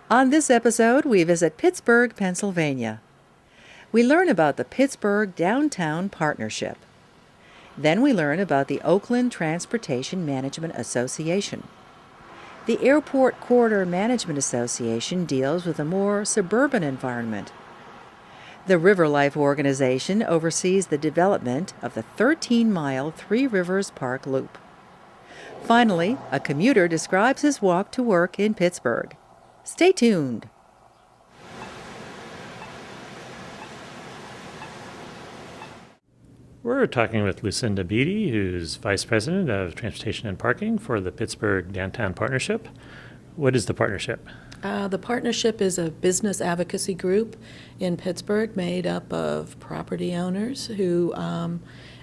On this episode, we visit Pittsburgh, Pennsylvania. We learn about the Pittsburgh Downtown Partnership. Then we learn about the Oakland Transportation Management Association. The Airport Corridor Management Association deals with a more suburban environment. The Riverlife organization oversees the development of the 13-mile Three Rivers Park Loop. Finally, a commuter describes his walk to work in Pittsburgh. Stay tuned. We're talking with Lucinda Beatty, who's Vice President of Transportation and Parking for the Pittsburgh Downtown Partnership. What is the partnership? The partnership is a business advocacy group in Pittsburgh made up of property owners who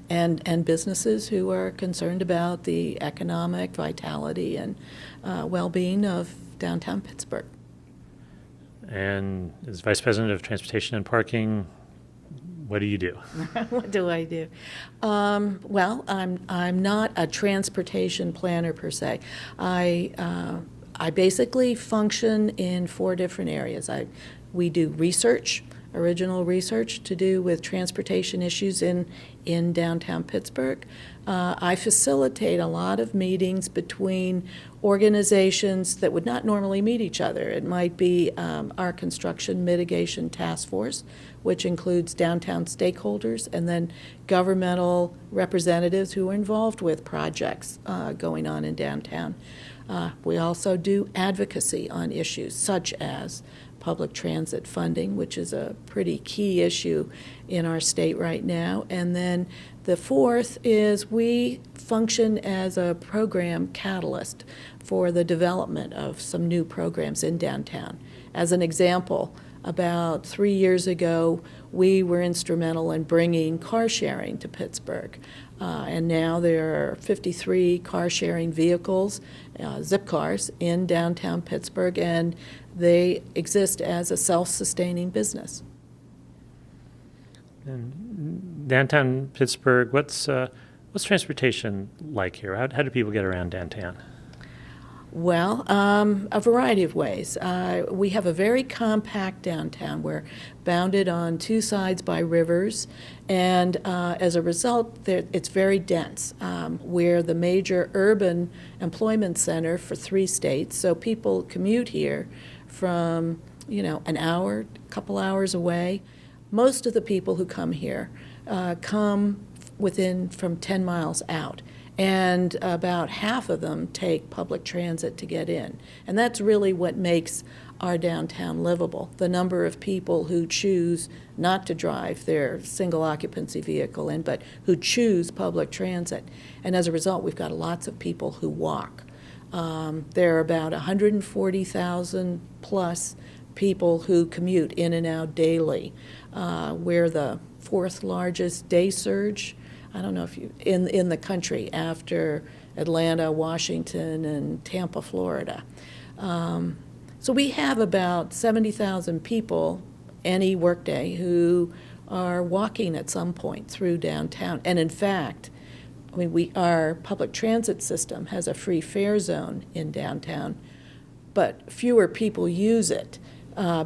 and businesses who are concerned about the economic vitality and well-being of downtown Pittsburgh. And as Vice President of Transportation and Parking, what do you do? What do I do? Well, I'm not a transportation planner per se. I basically function in four different areas. We do research, original research to do with transportation issues in downtown Pittsburgh. I facilitate a lot of meetings between organizations that would not normally meet each other. It might be our Construction Mitigation Task Force, which includes downtown stakeholders, and then governmental representatives who are involved with projects going on in downtown. We also do advocacy on issues such as public transit funding, which is a pretty key issue in our state right now. And then the fourth is we function as a program catalyst for the development of some new programs in downtown. As an example, about 3 years ago, we were instrumental in bringing car sharing to Pittsburgh. And now there are 53 car-sharing vehicles, zip cars, in downtown Pittsburgh, and they exist as a self-sustaining business. And downtown Pittsburgh, what's transportation like here? How do people get around downtown? Well, a variety of ways. We have a very compact downtown. We're bounded on two sides by rivers, and as a result, it's very dense. We're the major urban employment center for 3 states, so people commute here from, an hour, a couple hours away. Most of the people who come here come from 10 miles out. And about half of them take public transit to get in. And that's really what makes our downtown livable, the number of people who choose not to drive their single occupancy vehicle in, but who choose public transit. And as a result, we've got lots of people who walk. There are about 140,000 plus people who commute in and out daily. We're the 4th largest day surge, I don't know if in the country, after Atlanta, Washington, and Tampa, Florida. So we have about 70,000 people any workday who are walking at some point through downtown. And in fact, our public transit system has a free fare zone in downtown, but fewer people use it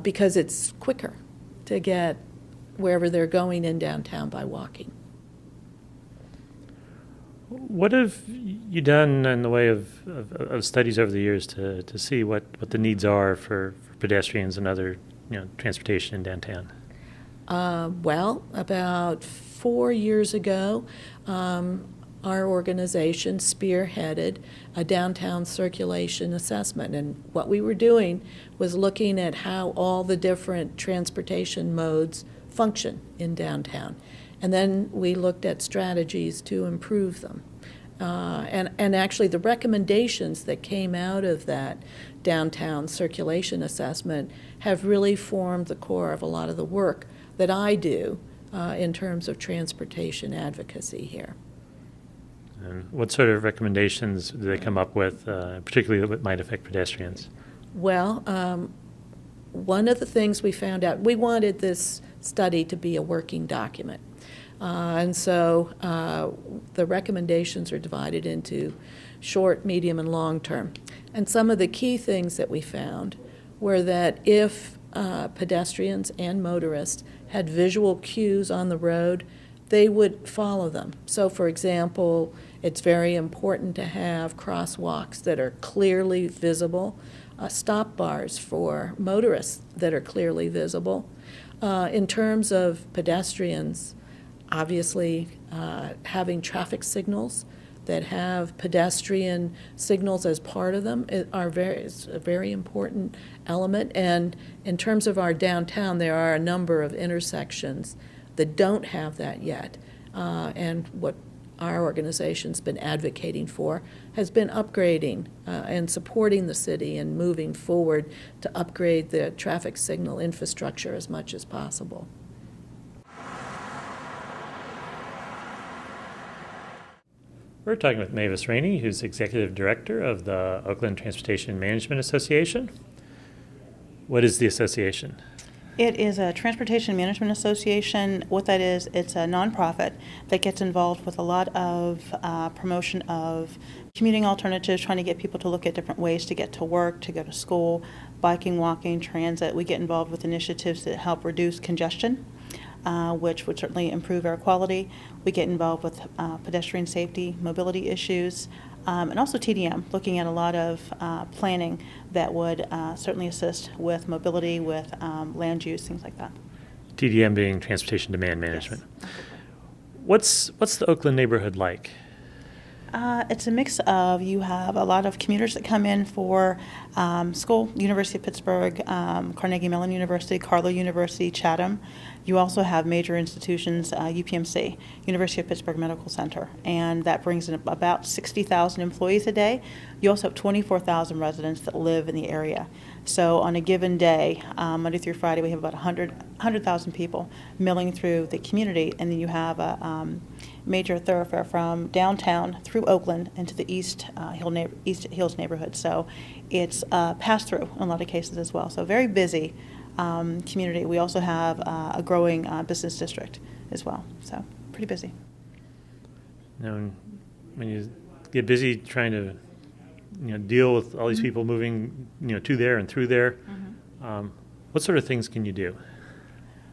because it's quicker to get wherever they're going in downtown by walking. What have you done in the way of studies over the years to see what the needs are for pedestrians and other transportation in downtown? Well, about 4 years ago, our organization spearheaded a downtown circulation assessment. And what we were doing was looking at how all the different transportation modes function in downtown. And then we looked at strategies to improve them. And actually the recommendations that came out of that downtown circulation assessment have really formed the core of a lot of the work that I do in terms of transportation advocacy here. And what sort of recommendations do they come up with, particularly that might affect pedestrians? Well, one of the things we found out, we wanted this study to be a working document. And so the recommendations are divided into short, medium, and long term. And some of the key things that we found were that if pedestrians and motorists had visual cues on the road, they would follow them. So, for example, it's very important to have crosswalks that are clearly visible, stop bars for motorists that are clearly visible. In terms of pedestrians, obviously having traffic signals that have pedestrian signals as part of them is a very important element. And in terms of our downtown, there are a number of intersections that don't have that yet. And what our organization's been advocating for has been upgrading and supporting the city and moving forward to upgrade the traffic signal infrastructure as much as possible. We're talking with Mavis Rainey, who's Executive Director of the Oakland Transportation Management Association. What is the association? It is a transportation management association. What that is, it's a nonprofit that gets involved with a lot of promotion of commuting alternatives, trying to get people to look at different ways to get to work, to go to school, biking, walking, transit. We get involved with initiatives that help reduce congestion, which would certainly improve air quality. We get involved with pedestrian safety, mobility issues, and also TDM, looking at a lot of planning that would certainly assist with mobility, with land use, things like that. TDM being Transportation Demand Management. Yes. What's the Oakland neighborhood like? It's a mix of, you have a lot of commuters that come in for school, University of Pittsburgh, Carnegie Mellon University, Carlow University, Chatham. You also have major institutions, UPMC, University of Pittsburgh Medical Center, and that brings in about 60,000 employees a day. You also have 24,000 residents that live in the area. So on a given day, Monday through Friday, we have about 100,000 people milling through the community, and then you have a major thoroughfare from downtown through Oakland into the East Hills neighborhood. So it's pass-through in a lot of cases as well. So very busy community. We also have a growing business district as well. So pretty busy. Now, when you get busy trying to deal with all these people moving to there and through there, what sort of things can you do?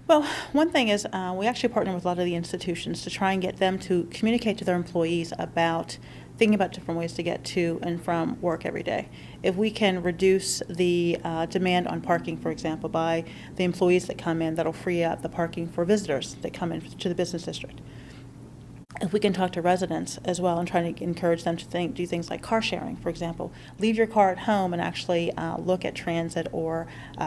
Well, one thing is we actually partner with a lot of the institutions to try and get them to communicate to their employees about thinking about different ways to get to and from work every day. If we can reduce the demand on parking, for example, by the employees that come in, that'll free up the parking for visitors that come in to the business district. If we can talk to residents as well and try to encourage them to do things like car sharing, for example. Leave your car at home and actually look at transit or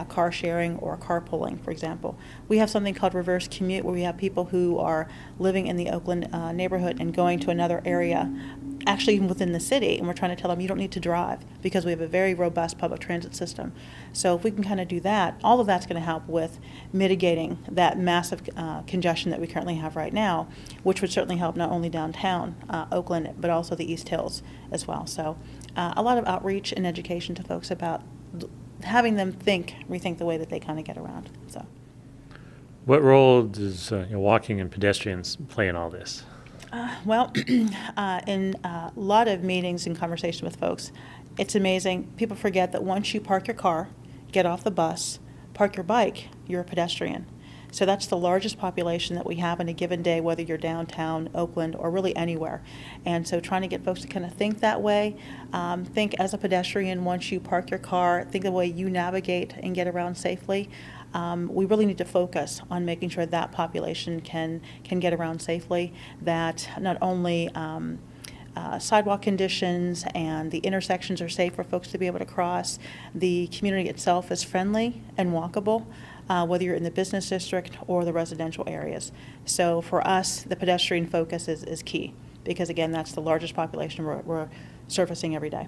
car sharing or carpooling, for example. We have something called reverse commute, where we have people who are living in the Oakland neighborhood and going to another area, actually even within the city, and we're trying to tell them you don't need to drive because we have a very robust public transit system. So if we can kind of do that, all of that's going to help with mitigating that massive congestion that we currently have right now, which would certainly help not only downtown Oakland, but also the East Hills as well. So a lot of outreach and education to folks about having them rethink the way that they kind of get around. So, what role does walking and pedestrians play in all this? Well, in a lot of meetings and conversation with folks, it's amazing. People forget that once you park your car, get off the bus, park your bike, you're a pedestrian. So that's the largest population that we have in a given day, whether you're downtown, Oakland, or really anywhere. And so trying to get folks to kind of think that way, think as a pedestrian, once you park your car, think the way you navigate and get around safely. We really need to focus on making sure that population can get around safely, that not only sidewalk conditions and the intersections are safe for folks to be able to cross, the community itself is friendly and walkable, whether you're in the business district or the residential areas. So for us, the pedestrian focus is key, because again, that's the largest population we're surfacing every day.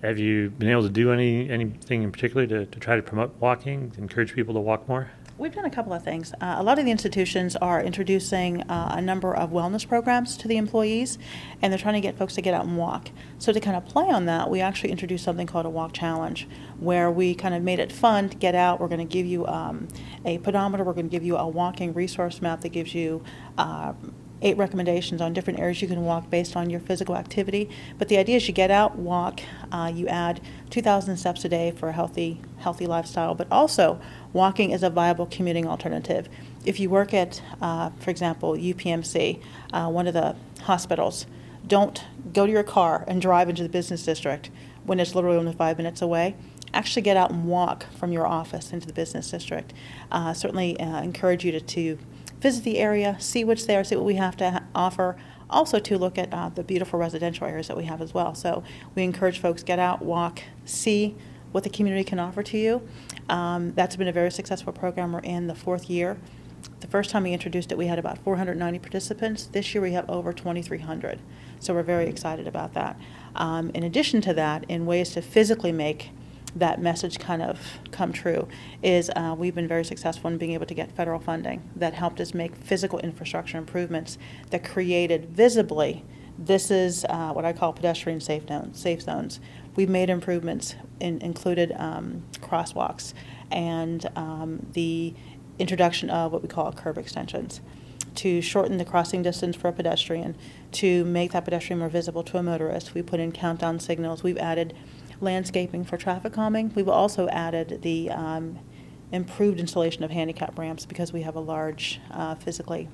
Have you been able to do anything in particular to try to promote walking, to encourage people to walk more? We've done a couple of things. A lot of the institutions are introducing a number of wellness programs to the employees, and they're trying to get folks to get out and walk. So to kind of play on that, we actually introduced something called a walk challenge, where we kind of made it fun to get out. We're going to give you a pedometer. We're going to give you a walking resource map that gives you 8 recommendations on different areas you can walk based on your physical activity. But the idea is you get out, walk, you add 2,000 steps a day for a healthy lifestyle, but also walking is a viable commuting alternative. If you work at, for example, UPMC, one of the hospitals, don't go to your car and drive into the business district when it's literally only 5 minutes away. Actually get out and walk from your office into the business district. Certainly encourage you to visit the area, see what's there, see what we have to offer. Also to look at the beautiful residential areas that we have as well. So we encourage folks get out, walk, see what the community can offer to you. That's been a very successful program. We're in the 4th year. The first time we introduced it, we had about 490 participants. This year we have over 2,300. So we're very excited about that. In addition to that, in ways to physically make that message kind of come true is we've been very successful in being able to get federal funding that helped us make physical infrastructure improvements that created visibly, this is what I call pedestrian safe zones. We've made improvements, included crosswalks and the introduction of what we call curb extensions to shorten the crossing distance for a pedestrian, to make that pedestrian more visible to a motorist. We put in countdown signals. We've added landscaping for traffic calming. We've also added the improved installation of handicap ramps because we have a large physically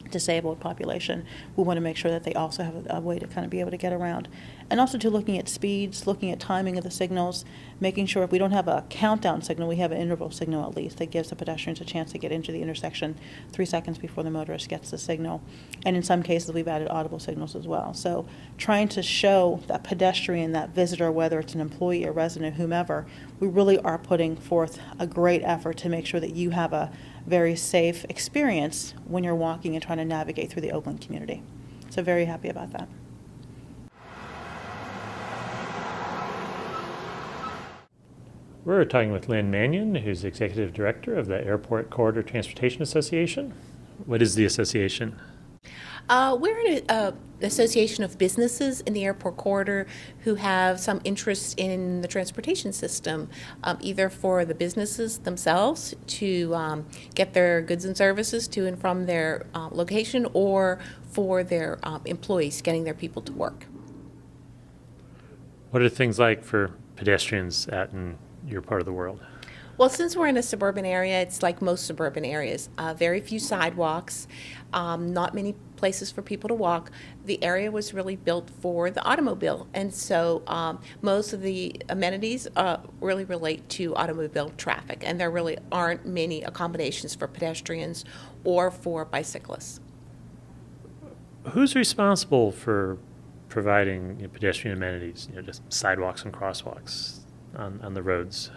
disabled population. We want to make sure that they also have a way to kind of be able to get around. And also to looking at speeds, looking at timing of the signals, making sure if we don't have a countdown signal, we have an interval signal at least that gives the pedestrians a chance to get into the intersection 3 seconds before the motorist gets the signal. And in some cases, we've added audible signals as well. So trying to show that pedestrian, that visitor, whether it's an employee, a resident, whomever, we really are putting forth a great effort to make sure that you have a very safe experience when you're walking and trying to navigate through the Oakland community. So very happy about that. We're talking with Lynn Mannion, who's Executive Director of the Airport Corridor Transportation Association. What is the association? We're an association of businesses in the airport corridor who have some interest in the transportation system, either for the businesses themselves to get their goods and services to and from their location, or for their employees getting their people to work. What are things like for pedestrians out in your part of the world? Well, since we're in a suburban area, it's like most suburban areas. Very few sidewalks, not many places for people to walk. The area was really built for the automobile, and so most of the amenities really relate to automobile traffic, and there really aren't many accommodations for pedestrians or for bicyclists. Who's responsible for providing pedestrian amenities, just sidewalks and crosswalks on the roads?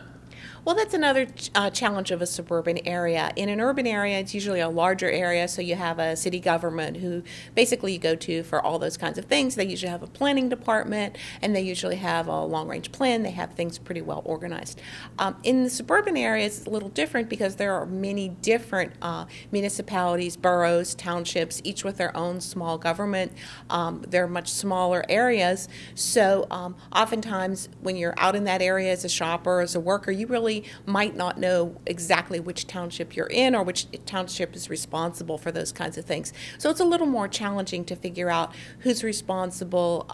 Well, that's another challenge of a suburban area. In an urban area, it's usually a larger area, so you have a city government who basically you go to for all those kinds of things. They usually have a planning department, and they usually have a long-range plan. They have things pretty well organized. In the suburban areas, it's a little different because there are many different municipalities, boroughs, townships, each with their own small government. They're much smaller areas, so oftentimes when you're out in that area as a shopper, as a worker, you really might not know exactly which township you're in or which township is responsible for those kinds of things. So it's a little more challenging to figure out who's responsible,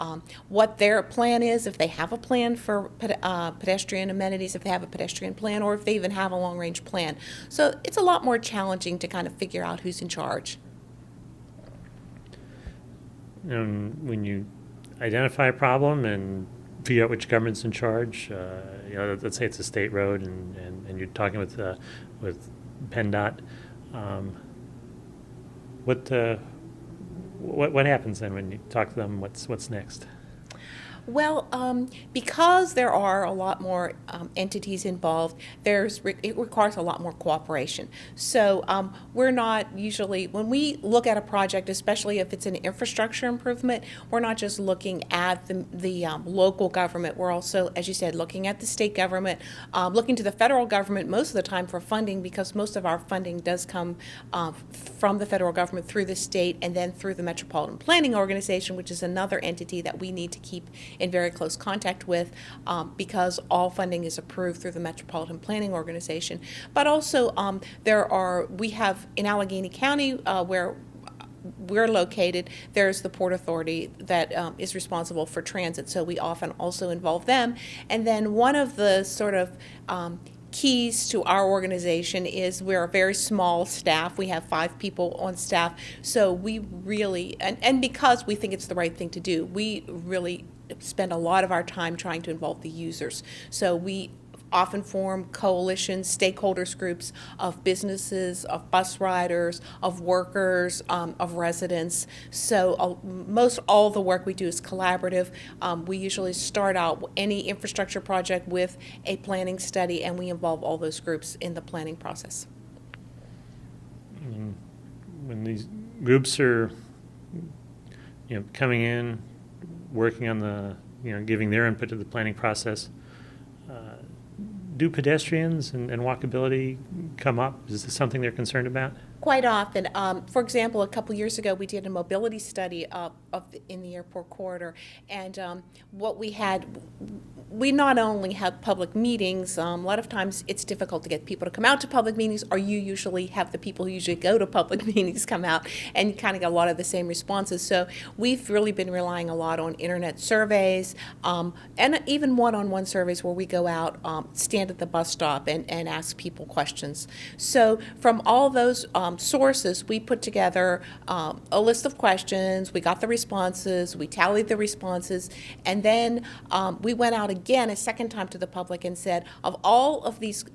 what their plan is, if they have a plan for pedestrian amenities, if they have a pedestrian plan, or if they even have a long-range plan. So it's a lot more challenging to kind of figure out who's in charge. When you identify a problem and figure out which government's in charge, let's say it's a state road and you're talking with PennDOT, what happens then when you talk to them? What's next? Well, because there are a lot more entities involved, it requires a lot more cooperation. So we're not usually, when we look at a project, especially if it's an infrastructure improvement, we're not just looking at the local government. We're also, as you said, looking at the state government, looking to the federal government most of the time for funding, because most of our funding does come from the federal government through the state and then through the Metropolitan Planning Organization, which is another entity that we need to keep in very close contact with because all funding is approved through the Metropolitan Planning Organization. But also we have in Allegheny County where we're located, there's the Port Authority that is responsible for transit, so we often also involve them. And then one of the sort of keys to our organization is we're a very small staff. We have 5 people on staff, so we really, and because we think it's the right thing to do, we really spend a lot of our time trying to involve the users. So we often form coalitions, stakeholders groups of businesses, of bus riders, of workers, of residents. So most all the work we do is collaborative. We usually start out any infrastructure project with a planning study, and we involve all those groups in the planning process. When these groups are, coming in, working on the, giving their input to the planning process, do pedestrians and walkability come up? Is this something they're concerned about? Quite often. For example, a couple years ago, we did a mobility study in the airport corridor, and what we had, we not only have public meetings. A lot of times it's difficult to get people to come out to public meetings, or you usually have the people who usually go to public meetings come out, and you kind of get a lot of the same responses. So we've really been relying a lot on internet surveys, and even one-on-one surveys where we go out, stand at the bus stop and ask people questions. So from all those sources, we put together a list of questions. We got the responses, we tallied the responses, and then we went out again a second time to the public and said, of all of these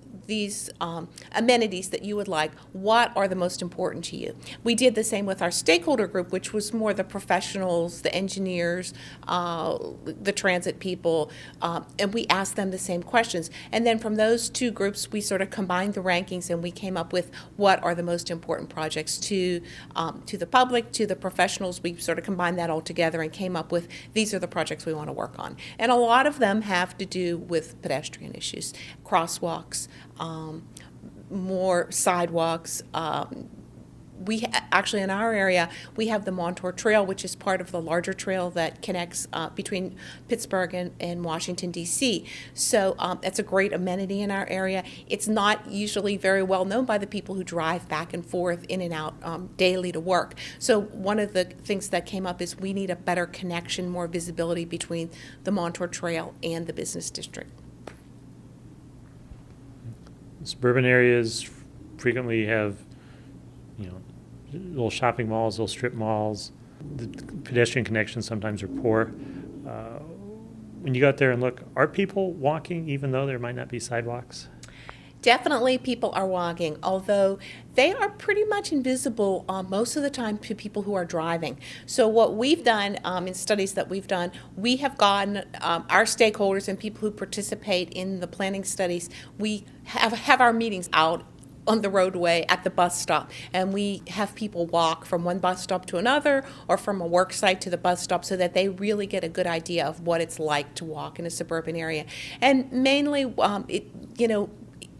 amenities that you would like, what are the most important to you? We did the same with our stakeholder group, which was more the professionals, the engineers, the transit people, and we asked them the same questions. And then from those 2 groups, we sort of combined the rankings, and we came up with what are the most important projects to the public, to the professionals. We sort of combined that all together and came up with these are the projects we want to work on. And a lot of them have to do with pedestrian issues, crosswalks, more sidewalks. We actually, in our area, we have the Montour Trail, which is part of the larger trail that connects between Pittsburgh and Washington, D.C. So that's a great amenity in our area. It's not usually very well known by the people who drive back and forth in and out daily to work. So one of the things that came up is we need a better connection, more visibility between the Montour Trail and the business district. Suburban areas frequently have, little shopping malls, little strip malls. The pedestrian connections sometimes are poor. When you go out there and look, are people walking even though there might not be sidewalks? Definitely people are walking, although they are pretty much invisible most of the time to people who are driving. So what we've done in studies that we've done, we have gotten our stakeholders and people who participate in the planning studies, we have our meetings out on the roadway at the bus stop, and we have people walk from one bus stop to another or from a work site to the bus stop so that they really get a good idea of what it's like to walk in a suburban area. And mainly,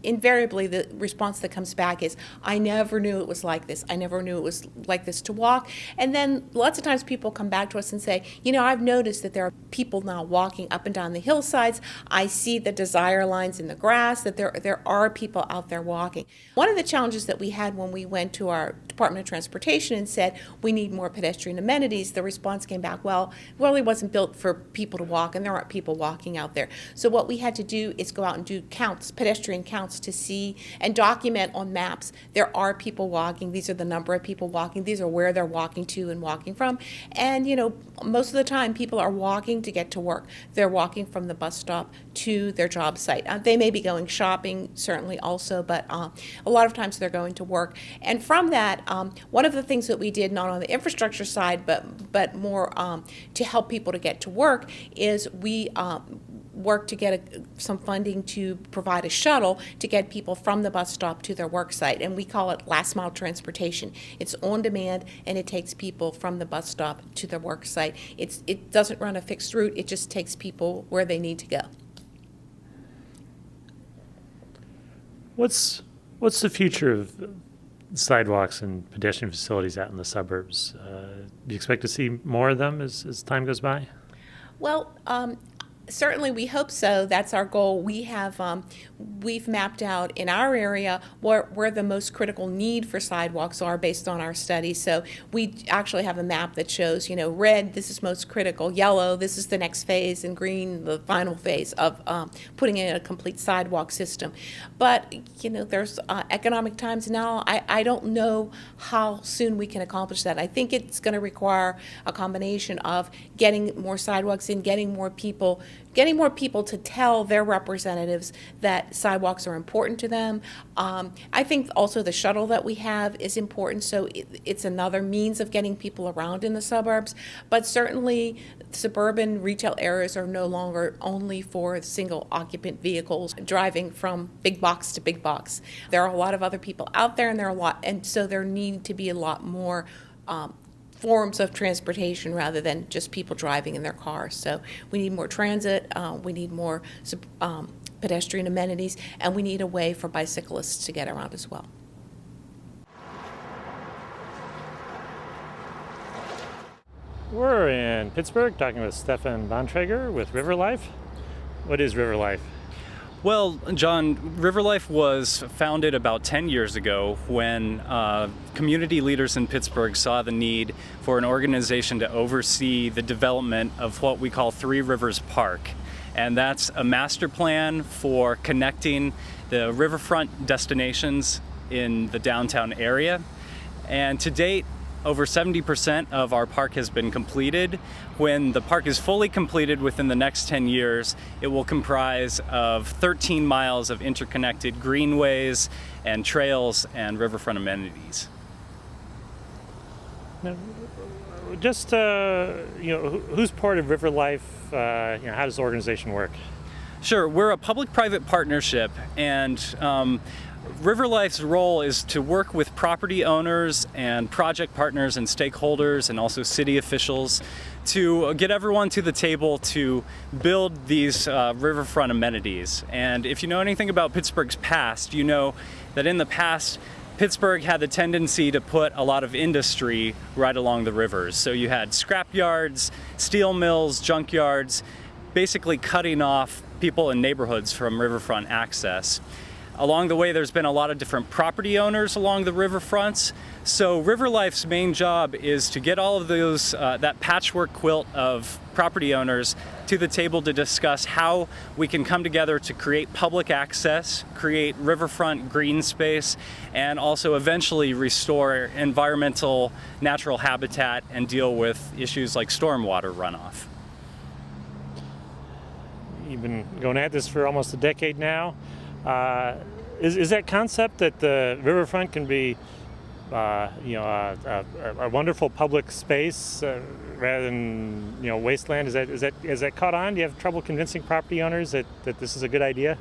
invariably the response that comes back is, I never knew it was like this. I never knew it was like this to walk. And then lots of times people come back to us and say, I've noticed that there are people now walking up and down the hillsides. I see the desire lines in the grass, that there are people out there walking. One of the challenges that we had when we went to our Department of Transportation and said, we need more pedestrian amenities, the response came back, well, it really wasn't built for people to walk, and there aren't people walking out there. So what we had to do is go out and do counts, pedestrian counts, to see and document on maps there are people walking. These are the number of people walking. These are where they're walking to and walking from. And most of the time people are walking to get to work. They're walking from the bus stop to their job site. They may be going shopping, certainly also, but a lot of times they're going to work. And from that, one of the things that we did, not on the infrastructure side, but more to help people to get to work, is we work to get some funding to provide a shuttle to get people from the bus stop to their work site, and we call it last mile transportation. It's on demand, and it takes people from the bus stop to their work site. It doesn't run a fixed route, it just takes people where they need to go. What's the future of sidewalks and pedestrian facilities out in the suburbs? Do you expect to see more of them as time goes by? Well, Certainly, we hope so. That's our goal. We've mapped out in our area where the most critical need for sidewalks are based on our study. So we actually have a map that shows, red, this is most critical, yellow, this is the next phase, and green, the final phase of putting in a complete sidewalk system. But, there's economic times now. I don't know how soon we can accomplish that. I think it's going to require a combination of getting more sidewalks in, getting more people to tell their representatives that sidewalks are important to them. I think also the shuttle that we have is important, so it's another means of getting people around in the suburbs. But certainly, suburban retail areas are no longer only for single occupant vehicles driving from big box to big box. There are a lot of other people out there, and so there need to be a lot more forms of transportation rather than just people driving in their cars. So we need more transit, we need more pedestrian amenities, and we need a way for bicyclists to get around as well. We're in Pittsburgh talking with Stefan Bontrager with Riverlife. What is Riverlife? Well, John, Riverlife was founded about 10 years ago when community leaders in Pittsburgh saw the need for an organization to oversee the development of what we call Three Rivers Park. And that's a master plan for connecting the riverfront destinations in the downtown area. And to date, over 70% of our park has been completed. When the park is fully completed within the next 10 years, it will comprise of 13 miles of interconnected greenways and trails and riverfront amenities. Now, just, who's part of Riverlife? How does the organization work? Sure, we're a public-private partnership, and Riverlife's role is to work with property owners and project partners and stakeholders and also city officials to get everyone to the table to build these riverfront amenities. And if you know anything about Pittsburgh's past, you know that in the past, Pittsburgh had the tendency to put a lot of industry right along the rivers. So you had scrap yards, steel mills, junkyards, basically cutting off people in neighborhoods from riverfront access. Along the way, there's been a lot of different property owners along the riverfronts. So Riverlife's main job is to get all of those, that patchwork quilt of property owners to the table to discuss how we can come together to create public access, create riverfront green space, and also eventually restore environmental natural habitat and deal with issues like stormwater runoff. You've been going at this for almost a decade now. Is that concept that the riverfront can be, a wonderful public space rather than wasteland? Is that caught on? Do you have trouble convincing property owners that this is a good idea?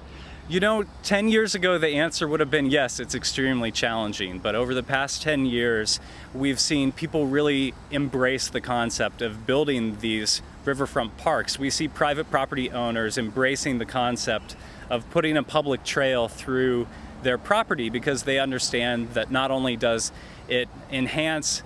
10 years ago, the answer would have been yes, it's extremely challenging. But over the past 10 years, we've seen people really embrace the concept of building these riverfront parks. We see private property owners embracing the concept of putting a public trail through their property because they understand that not only does it enhance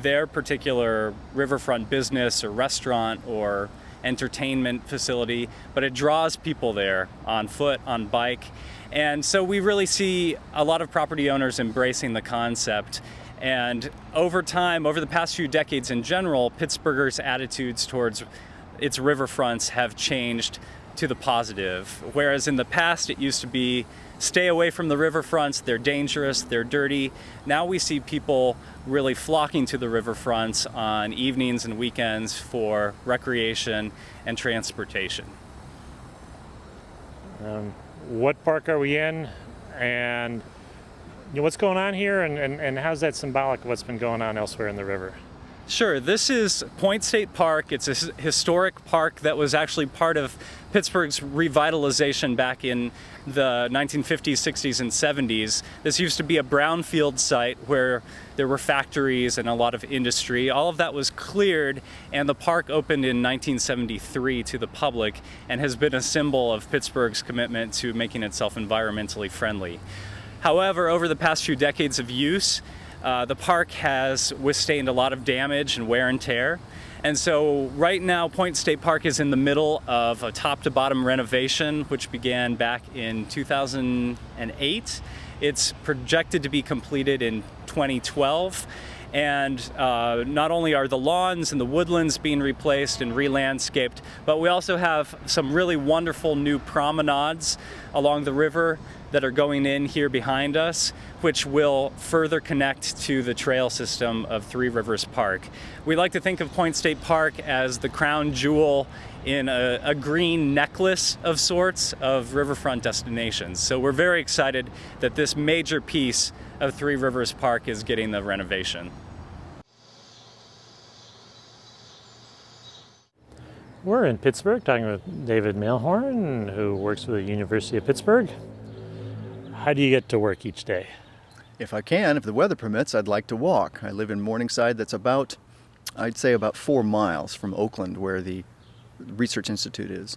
their particular riverfront business or restaurant or entertainment facility, but it draws people there on foot, on bike. And so we really see a lot of property owners embracing the concept. And over time, over the past few decades in general, Pittsburghers' attitudes towards its riverfronts have changed to the positive. Whereas in the past it used to be, stay away from the riverfronts, they're dangerous, they're dirty. Now we see people really flocking to the riverfronts on evenings and weekends for recreation and transportation. What park are we in, and what's going on here, and how's that symbolic of what's been going on elsewhere in the river? Sure, this is Point State Park. It's a historic park that was actually part of Pittsburgh's revitalization back in the 1950s, 60s, and 70s. This used to be a brownfield site where there were factories and a lot of industry. All of that was cleared, and the park opened in 1973 to the public and has been a symbol of Pittsburgh's commitment to making itself environmentally friendly. However, over the past few decades of use, the park has withstood a lot of damage and wear and tear, And so right now, Point State Park is in the middle of a top-to-bottom renovation, which began back in 2008. It's projected to be completed in 2012. And not only are the lawns and the woodlands being replaced and re-landscaped, but we also have some really wonderful new promenades along the river that are going in here behind us, which will further connect to the trail system of Three Rivers Park. We like to think of Point State Park as the crown jewel in a green necklace of sorts of riverfront destinations. So we're very excited that this major piece of Three Rivers Park is getting the renovation. We're in Pittsburgh talking with David Mailhorn, who works for the University of Pittsburgh. How do you get to work each day? If I can, if the weather permits, I'd like to walk. I live in Morningside. That's about, I'd say about 4 miles from Oakland, where the Research Institute is.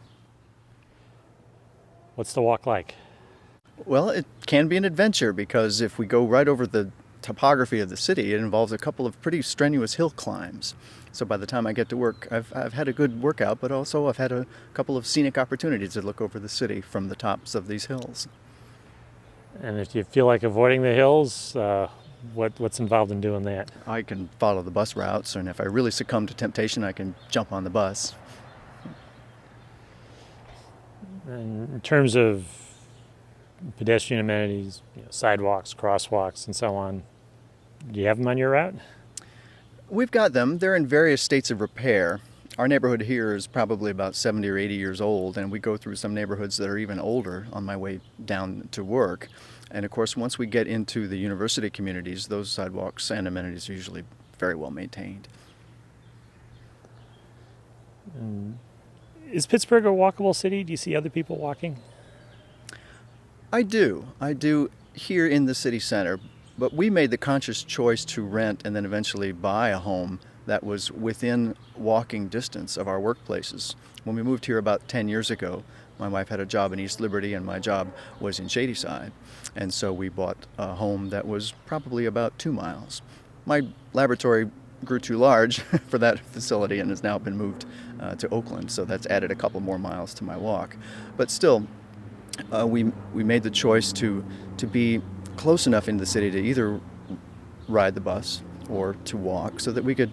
What's the walk like? Well, it can be an adventure because if we go right over the topography of the city, it involves a couple of pretty strenuous hill climbs. So by the time I get to work, I've had a good workout, but also I've had a couple of scenic opportunities to look over the city from the tops of these hills. And if you feel like avoiding the hills, what's involved in doing that? I can follow the bus routes, and if I really succumb to temptation, I can jump on the bus. And in terms of pedestrian amenities, sidewalks, crosswalks, and so on, do you have them on your route? We've got them. They're in various states of repair. Our neighborhood here is probably about 70 or 80 years old, and we go through some neighborhoods that are even older on my way down to work. And of course, once we get into the university communities, those sidewalks and amenities are usually very well maintained. Is Pittsburgh a walkable city? Do you see other people walking? I do here in the city center, but we made the conscious choice to rent and then eventually buy a home that was within walking distance of our workplaces. When we moved here about 10 years ago, my wife had a job in East Liberty and my job was in Shadyside. And so we bought a home that was probably about 2 miles. My laboratory grew too large for that facility and has now been moved to Oakland, so that's added a couple more miles to my walk. But still, we made the choice to be close enough in the city to either ride the bus or to walk so that we could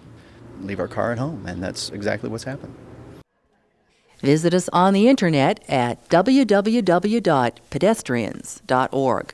leave our car at home, and that's exactly what's happened. Visit us on the internet at www.pedestrians.org.